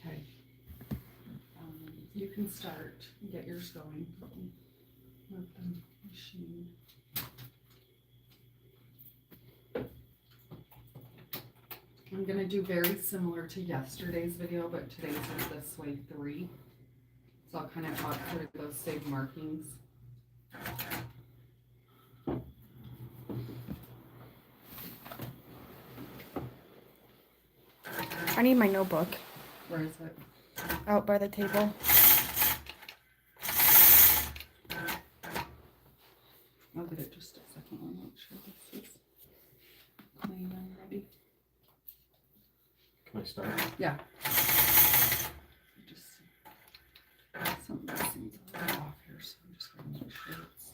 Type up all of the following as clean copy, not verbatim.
Okay. You can start. Get yours going. Move the machine. I'm going to do very similar to yesterday's video, but today's is this way 3. So I'll kind of talk through those same markings. I need my notebook. Where is it? Out by the table. I'll get it just a second. I'll make sure this is clean and ready. Can I start? Yeah. Just some of these things a little off here, so I'm just going to make sure it's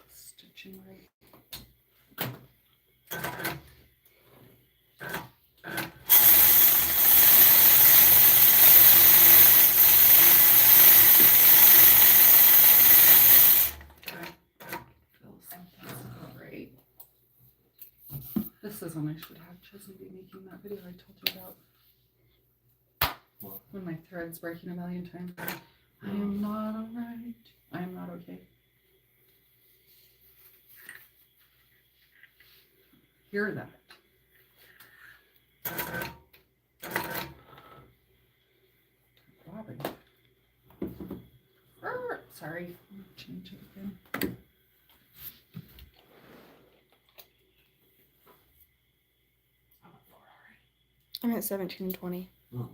stitching right. This is when I should have Chesney be making that video I told you about. What? When my thread's breaking a million times. I am not alright. I am not okay. Hear that. Bobbing. Sorry. I'm gonna change it again. I'm at 1720. Oh.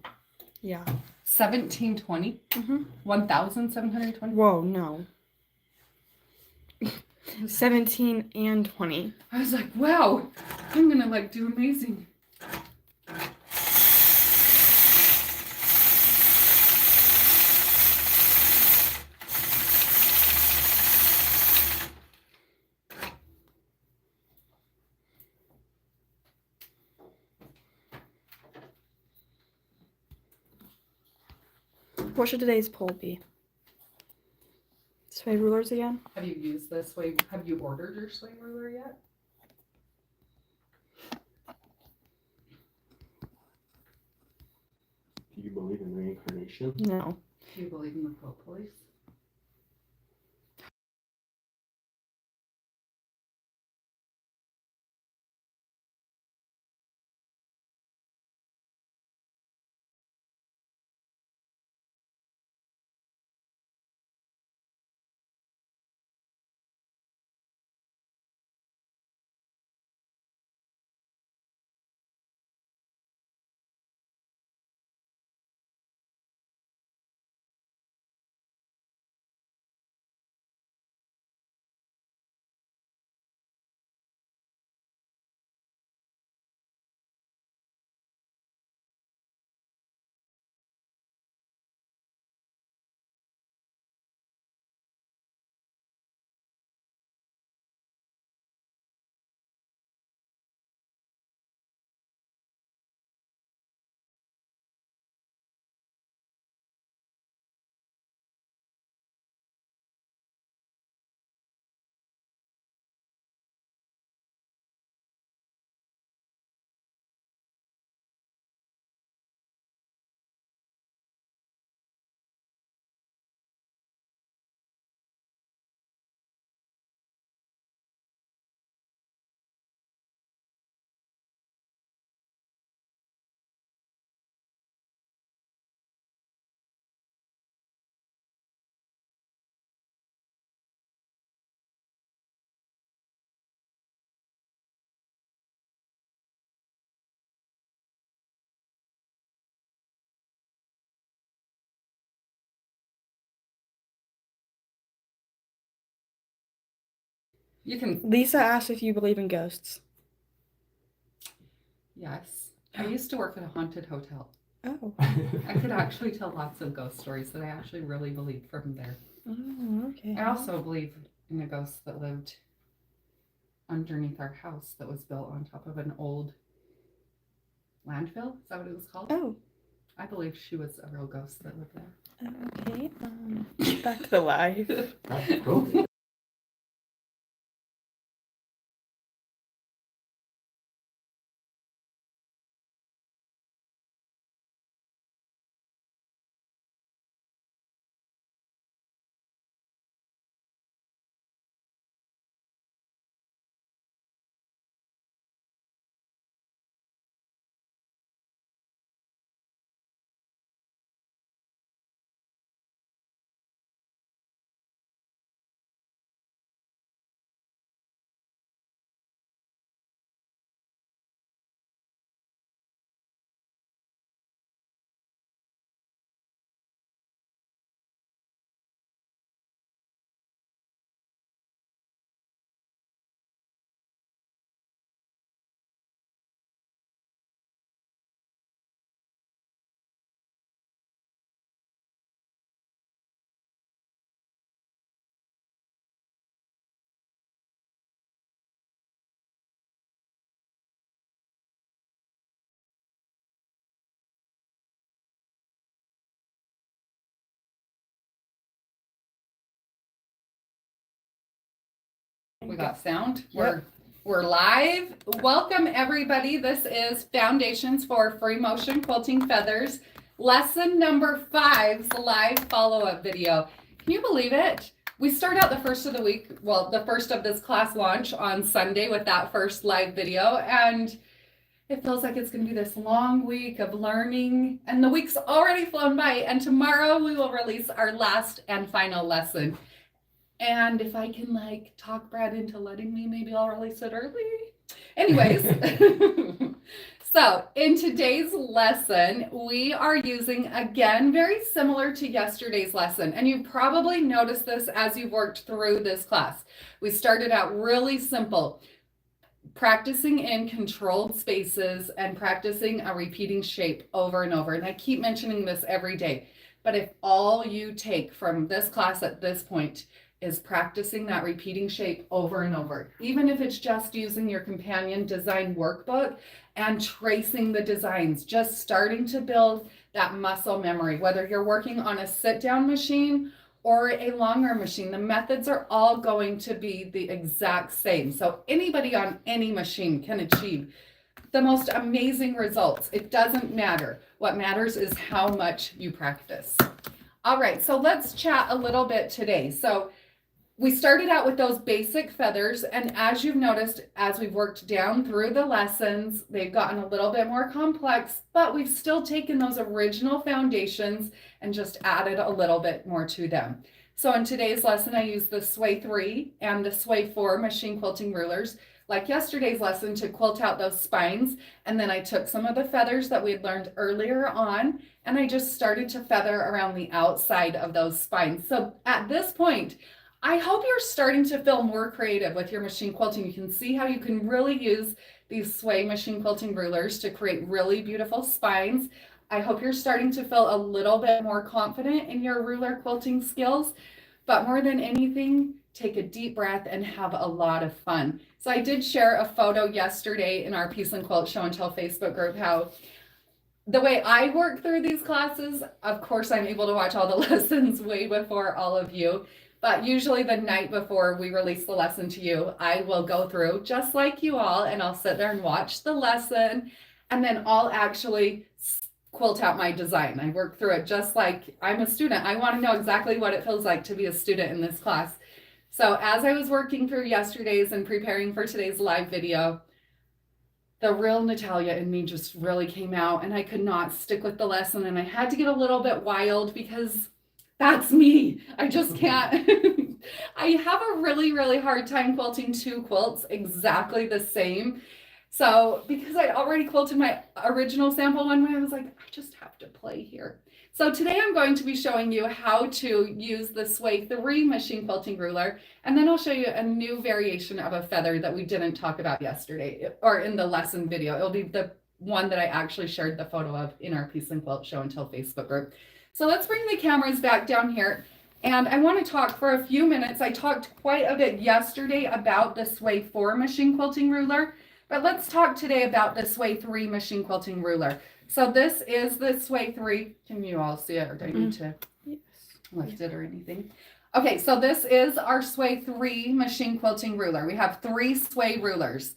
Yeah. 1720? Mm-hmm. 1,720? Whoa, no. 17 and 20. I was like, wow, I'm gonna like do amazing. What should today's poll be? Sway rulers again? Have you used this sway? Have you ordered your sway ruler yet? Do you believe in reincarnation? No. Do you believe in the quilt police? You can. Lisa asked if you believe in ghosts. Yes. I used to work at a haunted hotel. Oh. I could actually tell lots of ghost stories that I actually really believe from there. Oh, okay. I also believe in a ghost that lived underneath our house that was built on top of an old landfill. Is that what it was called? Oh. I believe she was a real ghost that lived there. Okay. Back to the live. That's cool. We got sound. Yep. We're live. Welcome everybody. This is Foundations for Free Motion Quilting Feathers. Lesson number 5's live follow-up video. Can you believe it? We start out the first of the week, well, the first of this class launch on Sunday with that first live video, and it feels like it's going to be this long week of learning, and the week's already flown by, and tomorrow we will release our last and final lesson. And if I can talk Brad into letting me, maybe I'll release it early. Anyways, so in today's lesson, we are using, again, very similar to yesterday's lesson. And you've probably noticed this as you've worked through this class. We started out really simple, practicing in controlled spaces and practicing a repeating shape over and over. And I keep mentioning this every day. But if all you take from this class at this point is practicing that repeating shape over and over, even if it's just using your companion design workbook and tracing the designs, just starting to build that muscle memory, whether you're working on a sit-down machine or a longer machine, the methods are all going to be the exact same. So anybody on any machine can achieve the most amazing results. It doesn't matter. What matters is how much you practice. All right, so let's chat a little bit today. So we started out with those basic feathers, and as you've noticed, as we've worked down through the lessons, they've gotten a little bit more complex, but we've still taken those original foundations and just added a little bit more to them. So in today's lesson, I used the Sway 3 and the Sway 4 machine quilting rulers, like yesterday's lesson, to quilt out those spines, and then I took some of the feathers that we had learned earlier on, and I just started to feather around the outside of those spines. So at this point, I hope you're starting to feel more creative with your machine quilting. You can see how you can really use these Sway machine quilting rulers to create really beautiful spines. I hope you're starting to feel a little bit more confident in your ruler quilting skills, but more than anything, take a deep breath and have a lot of fun. So I did share a photo yesterday in our Peace and Quilt Show and Tell Facebook group how the way I work through these classes, of course, I'm able to watch all the lessons way before all of you. But usually the night before we release the lesson to you, I will go through just like you all, and I'll sit there and watch the lesson, and then I'll actually quilt out my design. I work through it just like I'm a student. I want to know exactly what it feels like to be a student in this class. So as I was working through yesterday's and preparing for today's live video, the real Natalia in me just really came out, and I could not stick with the lesson, and I had to get a little bit wild because that's me. I just can't. I have a really, really hard time quilting 2 quilts exactly the same. So because I'd already quilted my original sample one way, I was like, I just have to play here. So today I'm going to be showing you how to use the Sway 3 machine quilting ruler, and then I'll show you a new variation of a feather that we didn't talk about yesterday or in the lesson video. It'll be the one that I actually shared the photo of in our Peace and Quilt Show and Tell Facebook group. So let's bring the cameras back down here. And I want to talk for a few minutes. I talked quite a bit yesterday about the Sway 4 machine quilting ruler, but let's talk today about the Sway 3 machine quilting ruler. So this is the Sway 3. Can you all see it, or do I need to lift it or anything? Okay, so this is our Sway 3 machine quilting ruler. We have 3 Sway rulers.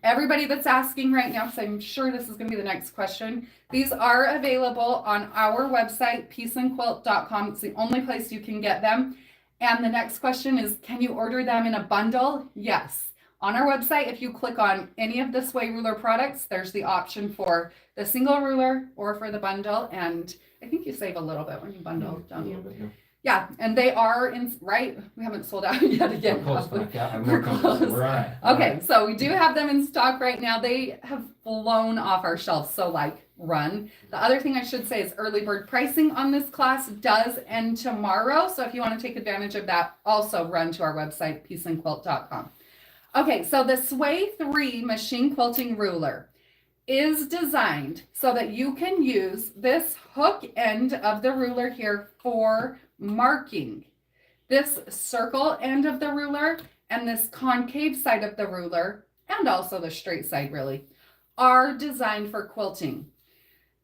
Everybody that's asking right now, because I'm sure this is going to be the next question, these are available on our website, peaceandquilt.com. It's the only place you can get them. And the next question is, can you order them in a bundle? Yes. On our website, if you click on any of the Sway ruler products, there's the option for the single ruler or for the bundle. And I think you save a little bit when you bundle, don't you? Yeah, and they are in, right? We haven't sold out yet again. We're close. Right. Okay, so we do have them in stock right now. They have flown off our shelves, so like run. The other thing I should say is early bird pricing on this class does end tomorrow. So if you want to take advantage of that, also run to our website, peaceandquilt.com. Okay, so the Sway 3 machine quilting ruler is designed so that you can use this hook end of the ruler here for marking. This circle end of the ruler and this concave side of the ruler, and also the straight side really, are designed for quilting.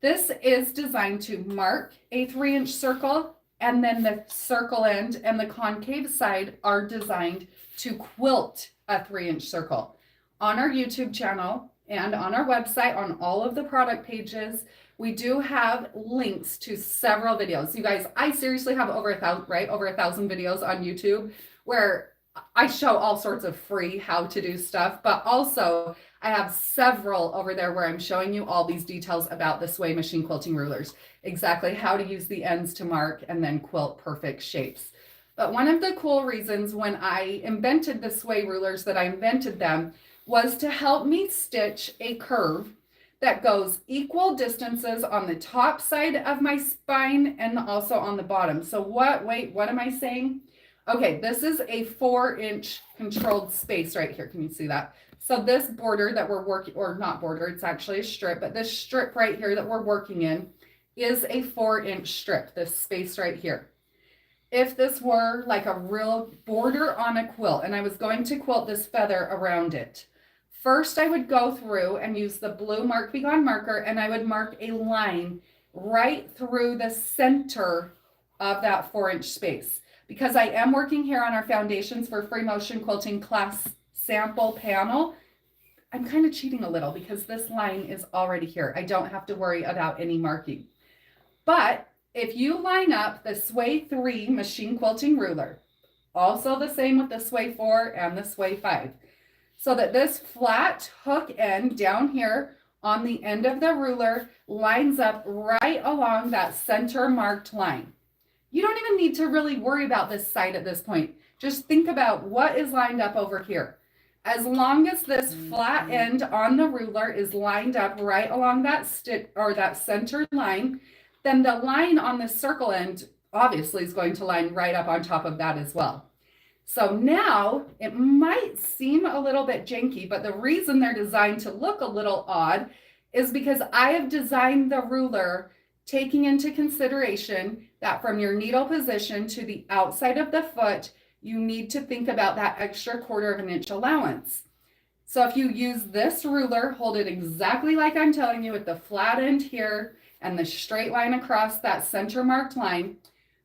This is designed to mark a 3-inch circle, and then the circle end and the concave side are designed to quilt a 3-inch circle. On our YouTube channel and on our website, on all of the product pages, we do have links to several videos. You guys, I seriously have over 1,000 videos on YouTube where I show all sorts of free how to do stuff, but also I have several over there where I'm showing you all these details about the Sway machine quilting rulers, exactly how to use the ends to mark and then quilt perfect shapes. But one of the cool reasons when I invented the Sway rulers that I invented them was to help me stitch a curve that goes equal distances on the top side of my spine and also on the bottom. So what am I saying? Okay, this is a 4-inch controlled space right here. Can you see that? So this border that we're working, or not border, it's actually a strip, but this strip right here that we're working in is a 4-inch strip, this space right here. If this were like a real border on a quilt and I was going to quilt this feather around it, first, I would go through and use the blue Mark Be Gone marker, and I would mark a line right through the center of that 4-inch space. Because I am working here on our Foundations for Free Motion Quilting class sample panel, I'm kind of cheating a little because this line is already here. I don't have to worry about any marking. But if you line up the Sway 3 machine quilting ruler, also the same with the Sway 4 and the Sway 5, so that this flat hook end down here on the end of the ruler lines up right along that center marked line. You don't even need to really worry about this side at this point. Just think about what is lined up over here. As long as this flat end on the ruler is lined up right along that stick or that center line, then the line on the circle end obviously is going to line right up on top of that as well. So now it might seem a little bit janky, but the reason they're designed to look a little odd is because I have designed the ruler taking into consideration that from your needle position to the outside of the foot, you need to think about that extra 1/4 inch allowance. So if you use this ruler, hold it exactly like I'm telling you with the flat end here and the straight line across that center marked line,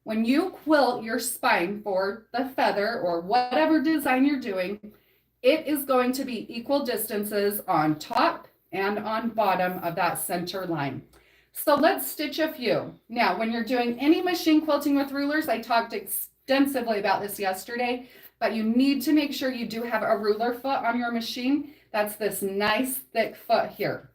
when you quilt your spine for the feather or whatever design you're doing, it is going to be equal distances on top and on bottom of that center line. So let's stitch a few. Now, when you're doing any machine quilting with rulers, I talked extensively about this yesterday, but you need to make sure you do have a ruler foot on your machine. That's this nice thick foot here.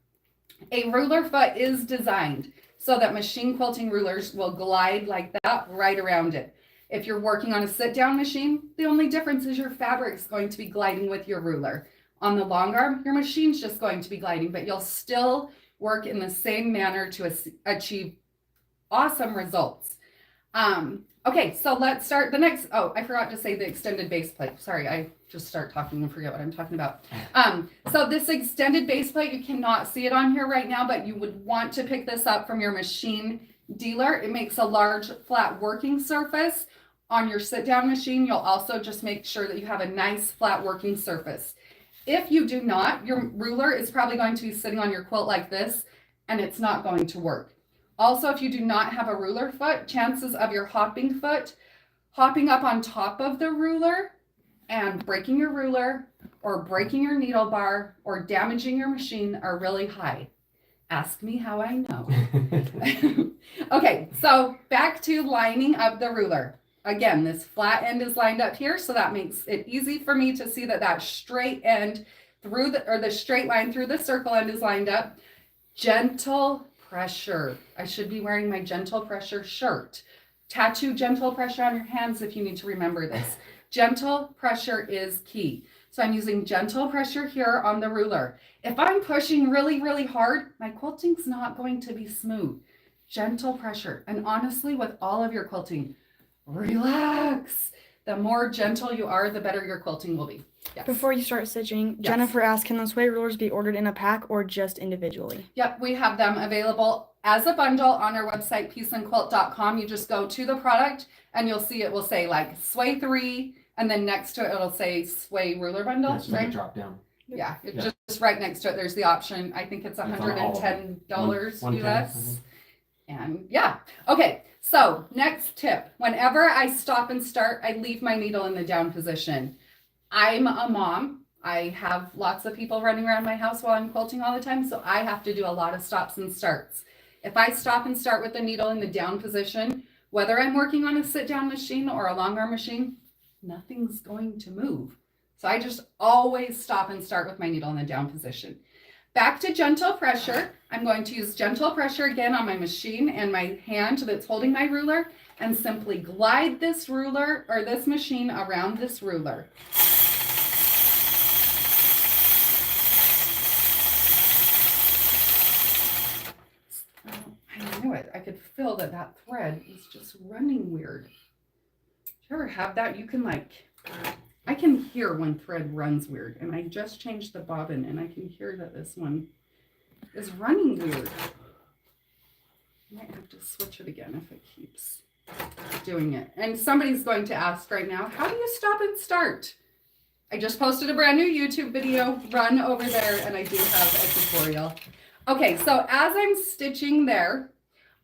A ruler foot is designed so that machine quilting rulers will glide like that right around it. If you're working on a sit-down machine, the only difference is your fabric is going to be gliding with your ruler. On the long arm, your machine's just going to be gliding, but you'll still work in the same manner to achieve awesome results. Okay, so let's start the next. Oh, I forgot to say the extended base plate. Sorry, I just start talking and forget what I'm talking about. So this extended base plate, you cannot see it on here right now, but you would want to pick this up from your machine dealer. It makes a large flat working surface. On your sit-down machine, you'll also just make sure that you have a nice flat working surface. If you do not, your ruler is probably going to be sitting on your quilt like this, and it's not going to work. Also, if you do not have a ruler foot, chances of your hopping foot hopping up on top of the ruler and breaking your ruler or breaking your needle bar or damaging your machine are really high. Ask me how I know. Okay, so back to lining up the ruler. Again, this flat end is lined up here, so that makes it easy for me to see that that straight end through the straight line through the circle end is lined up. Gentle pressure. I should be wearing my gentle pressure shirt. Tattoo gentle pressure on your hands if you need to remember this. Gentle pressure is key. So I'm using gentle pressure here on the ruler. If I'm pushing really, really hard, my quilting's not going to be smooth. Gentle pressure. And honestly, with all of your quilting, relax. The more gentle you are, the better your quilting will be. Yes. Before you start stitching, Yes. Jennifer asked, can the sway rulers be ordered in a pack or just individually? Yep, we have them available as a bundle on our website, peaceandquilt.com. You just go to the product and you'll see it will say like Sway 3, and then next to it, it'll say Sway Ruler Bundle, That's like a right? drop down. Yeah, it Yeah. just right next to it, there's the option. I think it's It's on all of them. $110 110, US. And yeah, okay, so next tip. Whenever I stop and start, I leave my needle in the down position. I'm a mom. I have lots of people running around my house while I'm quilting all the time, so I have to do a lot of stops and starts. If I stop and start with the needle in the down position, whether I'm working on a sit-down machine or a long arm machine, nothing's going to move. So I just always stop and start with my needle in the down position. Back to gentle pressure. I'm going to use gentle pressure again on my machine and my hand that's holding my ruler, and simply glide this ruler or this machine around this ruler. I knew it. I could feel that that thread is just running weird. Do you ever have that? You can I can hear when thread runs weird, and I just changed the bobbin and I can hear that this one is running weird. I might have to switch it again if it keeps doing it. And somebody's going to ask right now, how do you stop and start? I just posted a brand new YouTube video. Run over there and I do have a tutorial. Okay, so as I'm stitching there,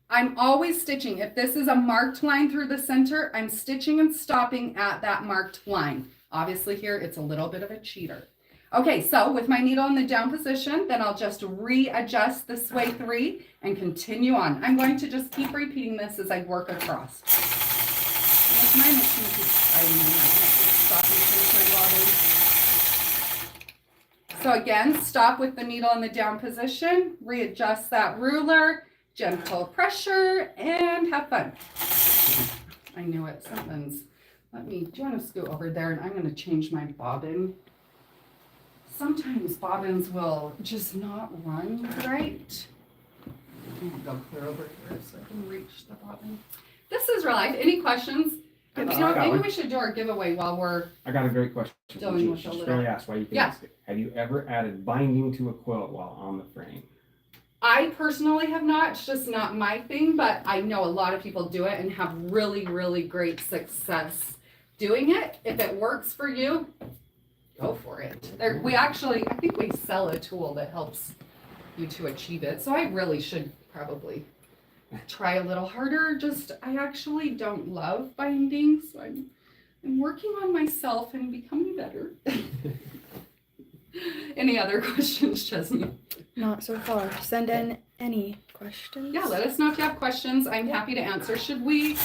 I'm always stitching. If this is a marked line through the center, I'm stitching and stopping at that marked line. Obviously here, it's a little bit of a cheater. Okay, so with my needle in the down position, then I'll just readjust the Sway 3 and continue on. I'm going to just keep repeating this as I work across. And if my machine keeps sliding, I might have to stop and change my bobbin. So again, stop with the needle in the down position, readjust that ruler, gentle pressure, and have fun. I knew it. Something's. Do you want to scoot over there? And I'm going to change my bobbin. Sometimes bobbins will just not run right. I'm going to go clear over here so I can reach the bobbin. This is real life. Any questions? I got Maybe one. we should do our giveaway while we're I got a great question. Dealing with a She's little- fairly asked why you can Yeah. ask it. Have you ever added binding to a quilt while on the frame? I personally have not. It's just not my thing, but I know a lot of people do it and have really, really great success doing it. If it works for you, go for it. I think we sell a tool that helps you to achieve it. So I really should probably try a little harder. I actually don't love binding, so I'm working on myself and becoming better. Any other questions, Chesney? Not so far. Send in any questions. Yeah, let us know if you have questions. I'm happy to answer. Should we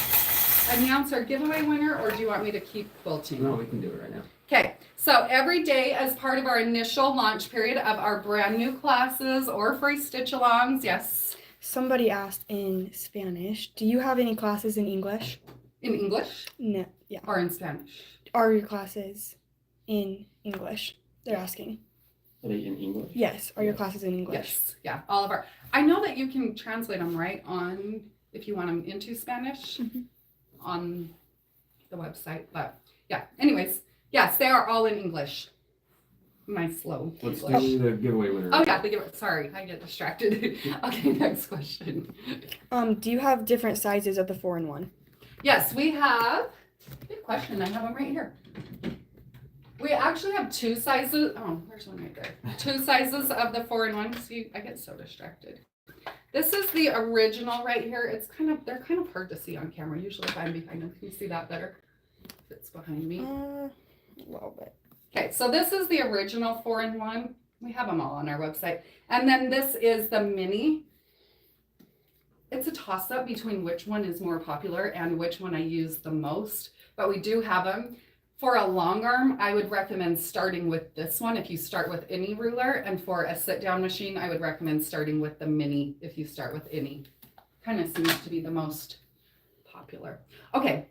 announce our giveaway winner, or do you want me to keep quilting? No, we can do it right now. Okay, so every day as part of our initial launch period of our brand new classes or free stitch-alongs, yes. Somebody asked in Spanish, do you have any classes in English? In English No. Yeah. or in Spanish? Are your classes in English? They're asking. Are they in English? Yes. Are your classes in English? Yes, yeah, all of our. I know that you can translate them, right, on if you want them into Spanish. Mhm. on the website. But yeah, anyways, yes, they are all in English. My slow Let's English. do the giveaway winner. Oh yeah, sorry, I get distracted. Okay, next question. Do you have different sizes of the 4-in-1? Yes, we have. Good question. I have them right here. We actually have two sizes. Oh, there's one right there. Two sizes of the 4-in-1. See, I get so distracted. This is the original right here. They're kind of hard to see on camera. Usually if I'm behind them, can you see that better? If it's behind me. A little bit. Okay, so this is the original 4-in-1. We have them all on our website. And then this is the mini. It's a toss-up between which one is more popular and which one I use the most, but we do have them. For a long arm, I would recommend starting with this one if you start with any ruler, and for a sit-down machine, I would recommend starting with the mini if you start with any. Kind of seems to be the most popular. Okay,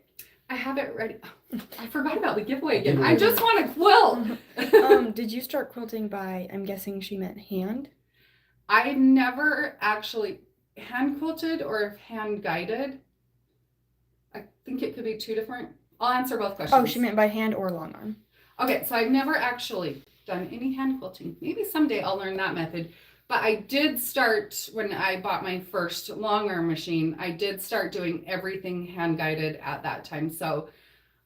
I have it ready. I forgot about the giveaway again. I just want to quilt. Did you start quilting by, I'm guessing she meant hand? I never actually hand quilted or hand guided. I think it could be two different. I'll answer both questions. Oh, she meant by hand or long arm. Okay, so I've never actually done any hand quilting. Maybe someday I'll learn that method. But I did start, when I bought my first long arm machine, I did start doing everything hand guided at that time. So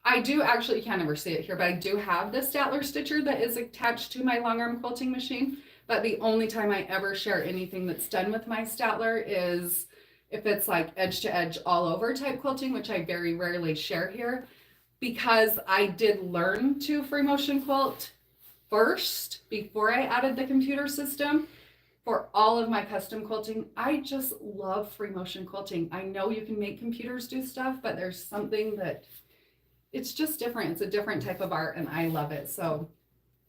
I do actually, you can't ever see it here, but I do have the Statler stitcher that is attached to my long arm quilting machine. But the only time I ever share anything that's done with my Statler is if it's like edge to edge all over type quilting, which I very rarely share here. Because I did learn to free motion quilt first before I added the computer system for all of my custom quilting. I just love free motion quilting. I know you can make computers do stuff, but there's something that it's just different. It's a different type of art and I love it. So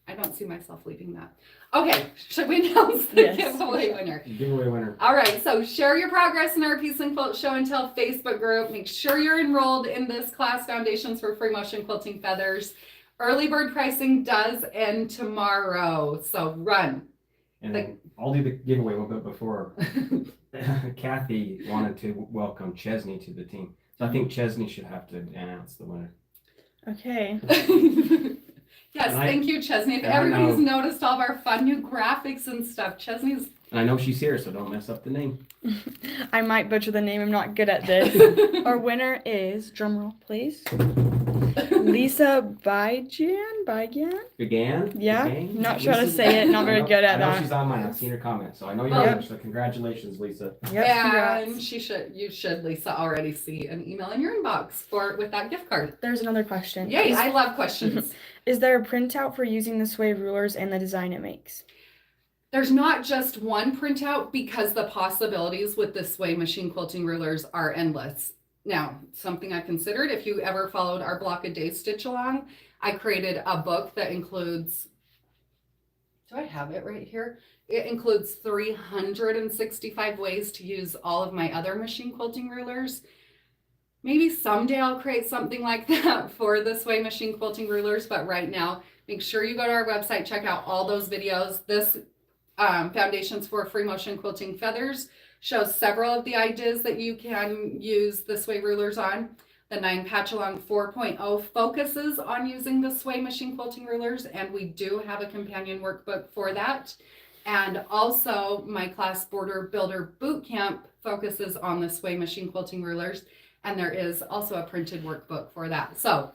I don't see myself leaving that. Okay, should we announce the giveaway winner? Giveaway winner. All right, so share your progress in our Piece and Quilt Show and Tell Facebook group. Make sure you're enrolled in this class, Foundations for Free Motion Quilting Feathers. Early bird pricing does end tomorrow, so run. And I'll do the giveaway a little bit before. Kathy wanted to welcome Chesney to the team. So I think Chesney should have to announce the winner. Okay. Yes, thank you, Chesney. If everybody's noticed all of our fun new graphics and stuff, Chesney's... And I know she's here, so don't mess up the name. I might butcher the name. I'm not good at this. Our winner is, drumroll please, Lisa Bygan? Yeah, not sure how to say it. Not very good at I know that. she's on mine. I've seen her comment, so I know you're here. So congratulations, Lisa. Yep, and congrats. you should, Lisa, already see an email in your inbox with that gift card. There's another question. Yay, I love questions. Is there a printout for using the sway rulers and the design it makes? There's not just one printout because the possibilities with the sway machine quilting rulers are endless. Now, something I considered, if you ever followed our Block a Day Stitch Along, I created a book that includes, do I have it right here? It includes 365 ways to use all of my other machine quilting rulers. Maybe someday I'll create something like that for the sway machine quilting rulers, but right now, make sure you go to our website, check out all those videos. This Foundations for Free Motion Quilting Feathers shows several of the ideas that you can use the sway rulers on. The 9 Patch Along 4.0 focuses on using the sway machine quilting rulers, and we do have a companion workbook for that. And also my class Border Builder Bootcamp focuses on the sway machine quilting rulers, and there is also a printed workbook for that. So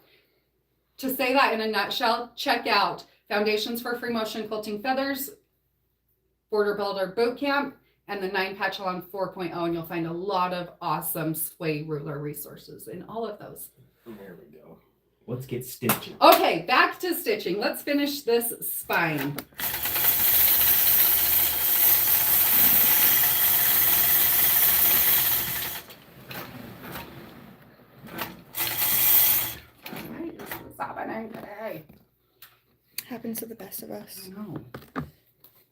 to say that in a nutshell, check out Foundations for Free Motion Quilting Feathers, Border Builder Bootcamp, and the 9 Patch Along 4.0, and you'll find a lot of awesome sway ruler resources in all of those. There we go. Let's get stitching. Okay, back to stitching. Let's finish this spine. All right, this is happening today. Happens to the best of us. I know.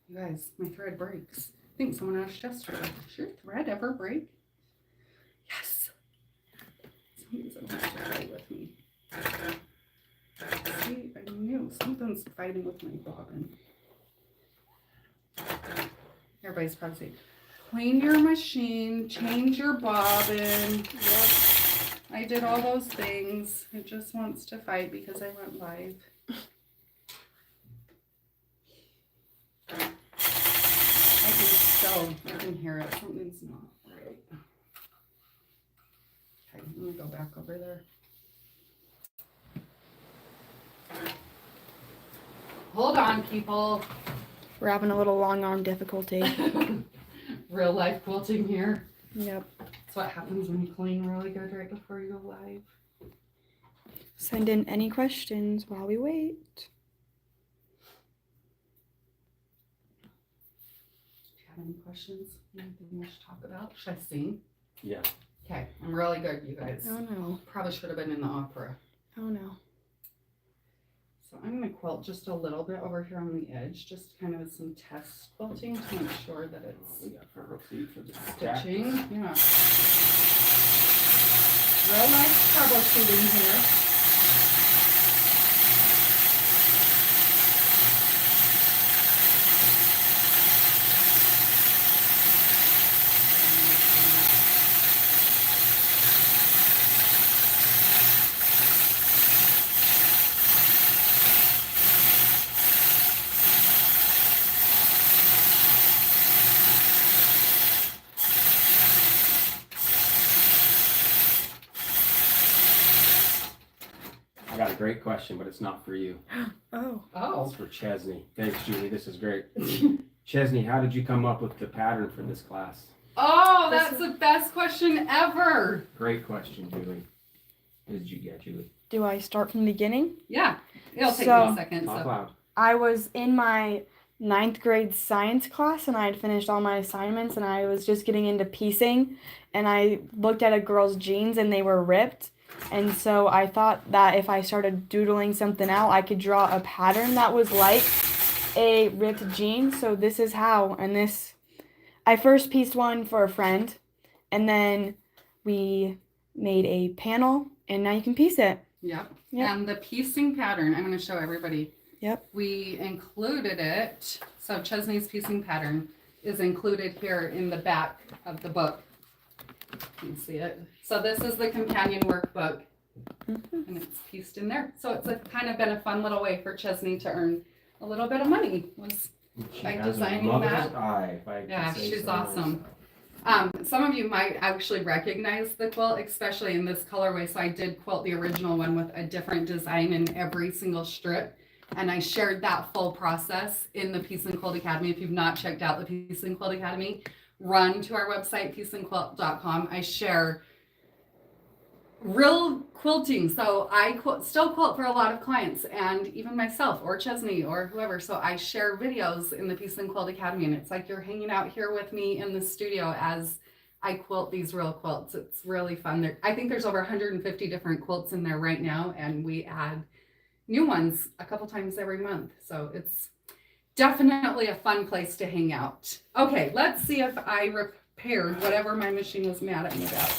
You guys, my thread breaks. I think someone asked yesterday, does your thread ever break? Yes. Somebody's in thread with me. See, I knew something's fighting with my bobbin. Everybody's probably saying, clean your machine, change your bobbin. Yep. I did all those things. It just wants to fight because I went live. I can hear it. Something's not right. Okay, let me go back over there. Hold on, people. We're having a little long arm difficulty. Real life quilting here. Yep. That's what happens when you clean really good right before you go live. Send in any questions while we wait. Do you have any questions? Anything we should talk about? Should I sing? Yeah. Okay, I'm really good, you guys. Oh no. Probably should have been in the opera. Oh no. So I'm going to quilt just a little bit over here on the edge, just kind of with some test quilting to make sure that it's We got front row seat for the stitching. Yeah. Real nice troubleshooting here. I got a great question, but it's not for you. Oh. Oh. It's for Chesney. Thanks, Julie. This is great. Chesney, how did you come up with the pattern for this class? Oh, that's the best question ever. Great question, Julie. What did you get, Julie? Do I start from the beginning? Yeah, it'll take me So- a second. Talk So. loud. I was in my 9th grade science class and I had finished all my assignments and I was just getting into piecing and I looked at a girl's jeans and they were ripped. And so I thought that if I started doodling something out, I could draw a pattern that was like a ripped jean. So this is how. And this, I first pieced one for a friend and then we made a panel and now you can piece it. Yep. Yep. And the piecing pattern, I'm going to show everybody. Yep. We included it. So Chesney's piecing pattern is included here in the back of the book. You can see it. So this is the companion workbook. And it's pieced in there. So it's kind of been a fun little way for Chesney to earn a little bit of money. She By has designing a mother's that. eye, if I can Yeah, say she's so awesome. Some of you might actually recognize the quilt, especially in this colorway. So I did quilt the original one with a different design in every single strip. And I shared that full process in the Piece and Quilt Academy. If you've not checked out the Piece and Quilt Academy, run to our website, pieceandquilt.com. I share real quilting. So I still quilt for a lot of clients and even myself or Chesney or whoever. So I share videos in the Piece and Quilt Academy and it's like you're hanging out here with me in the studio as I quilt these real quilts. It's really fun. I think there's over 150 different quilts in there right now and we add new ones a couple times every month. So it's definitely a fun place to hang out. Okay, let's see if I repaired whatever my machine was mad at me about.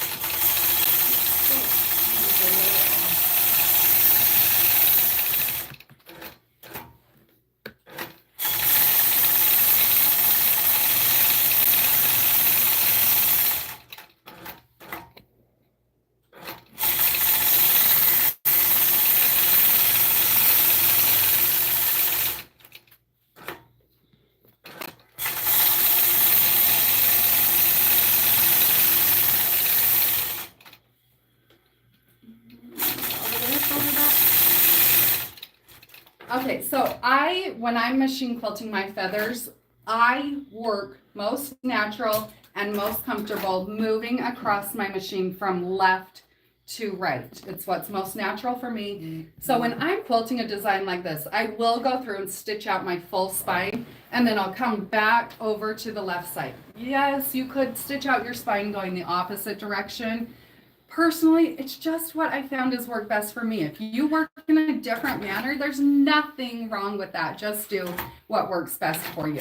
Okay, so when I'm machine quilting my feathers, I work most natural and most comfortable moving across my machine from left to right. It's what's most natural for me. So when I'm quilting a design like this, I will go through and stitch out my full spine and then I'll come back over to the left side. Yes, you could stitch out your spine going the opposite direction. Personally, it's just what I found has worked best for me. If you work in a different manner, there's nothing wrong with that. Just do what works best for you.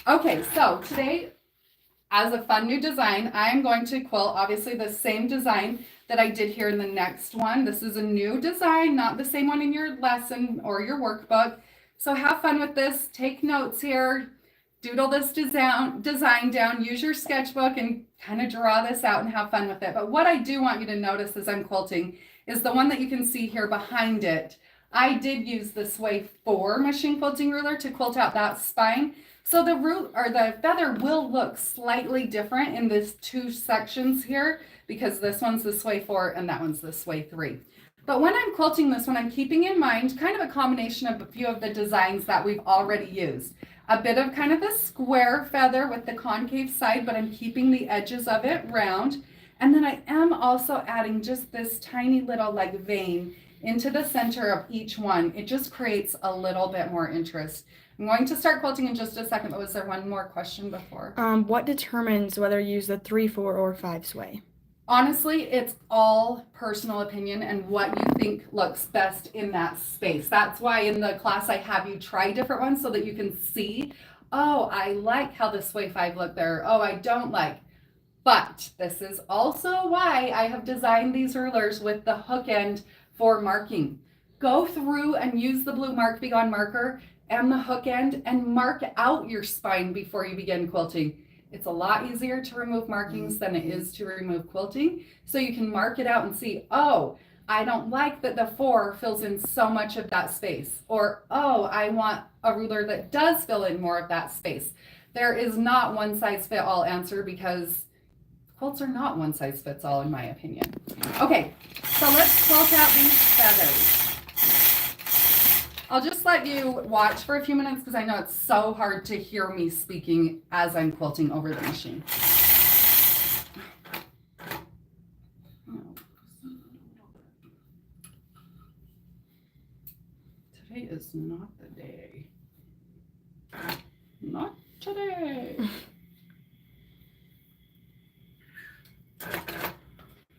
Okay, so today, as a fun new design, I'm going to quilt obviously the same design that I did here in the next one. This is a new design, not the same one in your lesson or your workbook. So have fun with this. Take notes here. doodle this design down, use your sketchbook and kind of draw this out and have fun with it. But what I do want you to notice as I'm quilting is the one that you can see here behind it. I did use the Sway 4 machine quilting ruler to quilt out that spine. So the feather will look slightly different in these two sections here because this one's the Sway 4 and that one's the Sway 3. But when I'm quilting this one, I'm keeping in mind kind of a combination of a few of the designs that we've already used. A bit of kind of a square feather with the concave side, but I'm keeping the edges of it round. And then I am also adding just this tiny little like vein into the center of each one. It just creates a little bit more interest. I'm going to start quilting in just a second, but was there one more question before? What determines whether you use the 3, 4, or 5 sway? Honestly, it's all personal opinion and what you think looks best in that space. That's why in the class I have you try different ones so that you can see, oh, I like how the Sway 5 looked there. Oh, I don't like. But this is also why I have designed these rulers with the hook end for marking. Go through and use the blue Mark Be Gone marker and the hook end and mark out your spine before you begin quilting. It's a lot easier to remove markings than it is to remove quilting. So you can mark it out and see, oh, I don't like that the 4 fills in so much of that space. Or, oh, I want a ruler that does fill in more of that space. There is not one size fit all answer because quilts are not one size fits all in my opinion. Okay, so let's quilt out these feathers. I'll just let you watch for a few minutes because I know it's so hard to hear me speaking as I'm quilting over the machine. Today is not the day. Not today.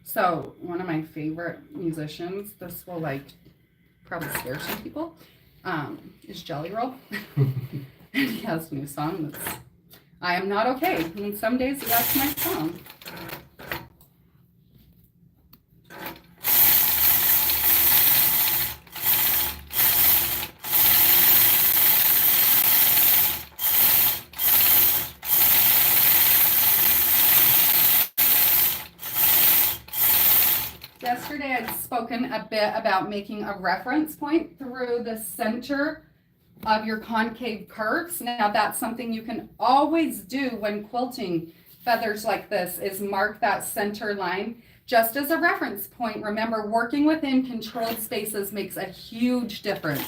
So one of my favorite musicians, this will like probably scare some people, is Jelly Roll. And he has a new song that's I Am Not Okay. And some days that's my song. Yesterday I'd spoken a bit about making a reference point through the center of your concave curves. Now that's something you can always do when quilting feathers like this, is mark that center line just as a reference point. Remember, working within controlled spaces makes a huge difference.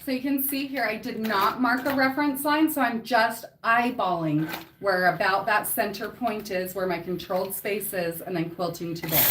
So you can see here, I did not mark a reference line, so I'm just eyeballing where about that center point is, where my controlled space is, and then quilting to there.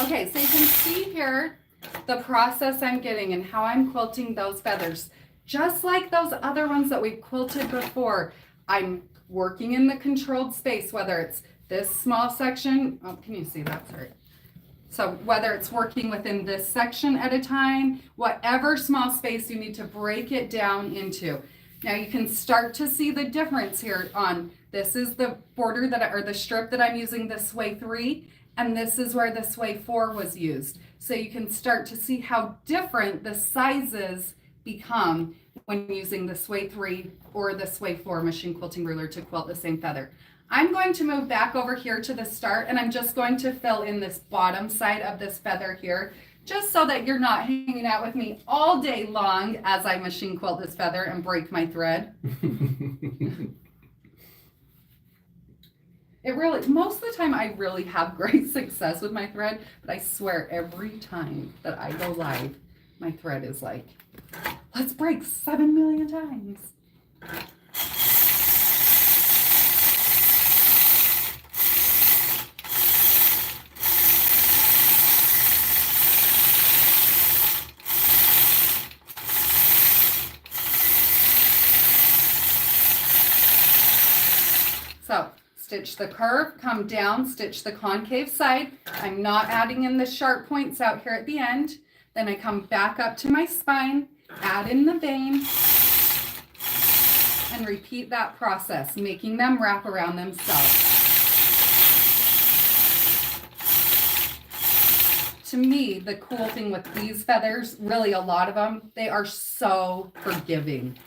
Okay, so you can see here the process I'm getting and how I'm quilting those feathers. Just like those other ones that we quilted before, I'm working in the controlled space, whether it's this small section. Oh, can you see that? Sorry. So whether it's working within this section at a time, whatever small space you need to break it down into. Now you can start to see the difference here on, this is the border that, or the strip that I'm using, the Sway 3. And this is where the Sway 4 was used. So you can start to see how different the sizes become when using the Sway 3 or the Sway 4 machine quilting ruler to quilt the same feather. I'm going to move back over here to the start, and I'm just going to fill in this bottom side of this feather here, just so that you're not hanging out with me all day long as I machine quilt this feather and break my thread. Most of the time I really have great success with my thread, but I swear every time that I go live, my thread is like, let's break 7 million times. So stitch the curve, come down, stitch the concave side. I'm not adding in the sharp points out here at the end. Then I come back up to my spine, add in the vein, and repeat that process, making them wrap around themselves. To me, the cool thing with these feathers, really a lot of them, they are so forgiving.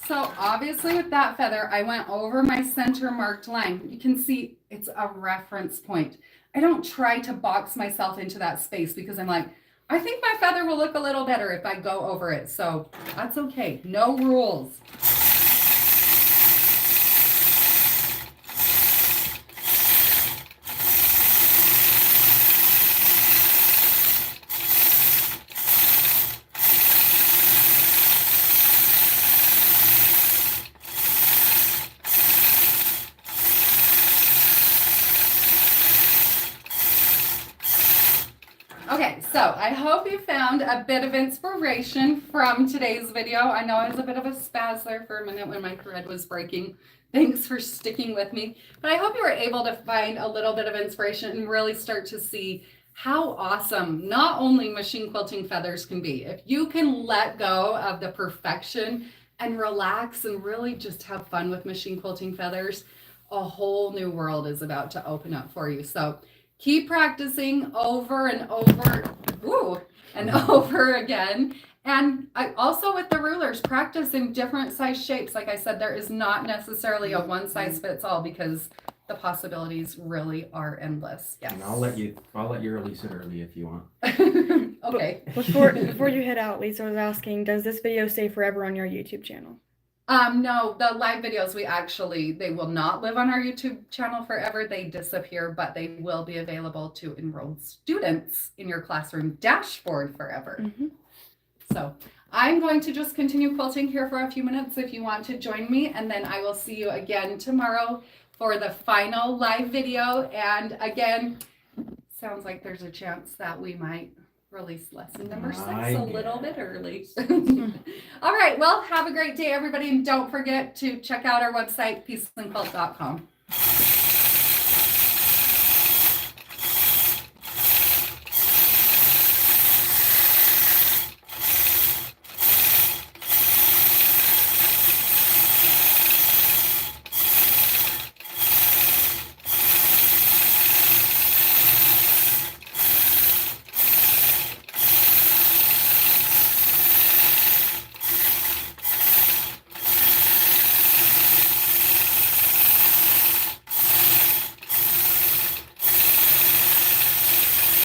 So obviously with that feather, I went over my center marked line. You can see it's a reference point. I don't try to box myself into that space because I'm like, I think my feather will look a little better if I go over it. So that's okay. No rules. Okay, so I hope you found a bit of inspiration from today's video. I know I was a bit of a spaz there for a minute when my thread was breaking. Thanks for sticking with me. But I hope you were able to find a little bit of inspiration and really start to see how awesome not only machine quilting feathers can be. If you can let go of the perfection and relax and really just have fun with machine quilting feathers, a whole new world is about to open up for you. So keep practicing over and over, over again. And I also with the rulers, practice in different size shapes. Like I said, there is not necessarily a one size fits all because the possibilities really are endless. Yes. And I'll let you release it early if you want. Okay. Before you head out, Lisa was asking, does this video stay forever on your YouTube channel? No, the live videos, they will not live on our YouTube channel forever. They disappear, but they will be available to enrolled students in your classroom dashboard forever. Mm-hmm. So I'm going to just continue quilting here for a few minutes if you want to join me, and then I will see you again tomorrow for the final live video. And again, sounds like there's a chance that we might release lesson number 6 a little bit early. All right, well, have a great day, everybody, and don't forget to check out our website, peaceandquilt.com.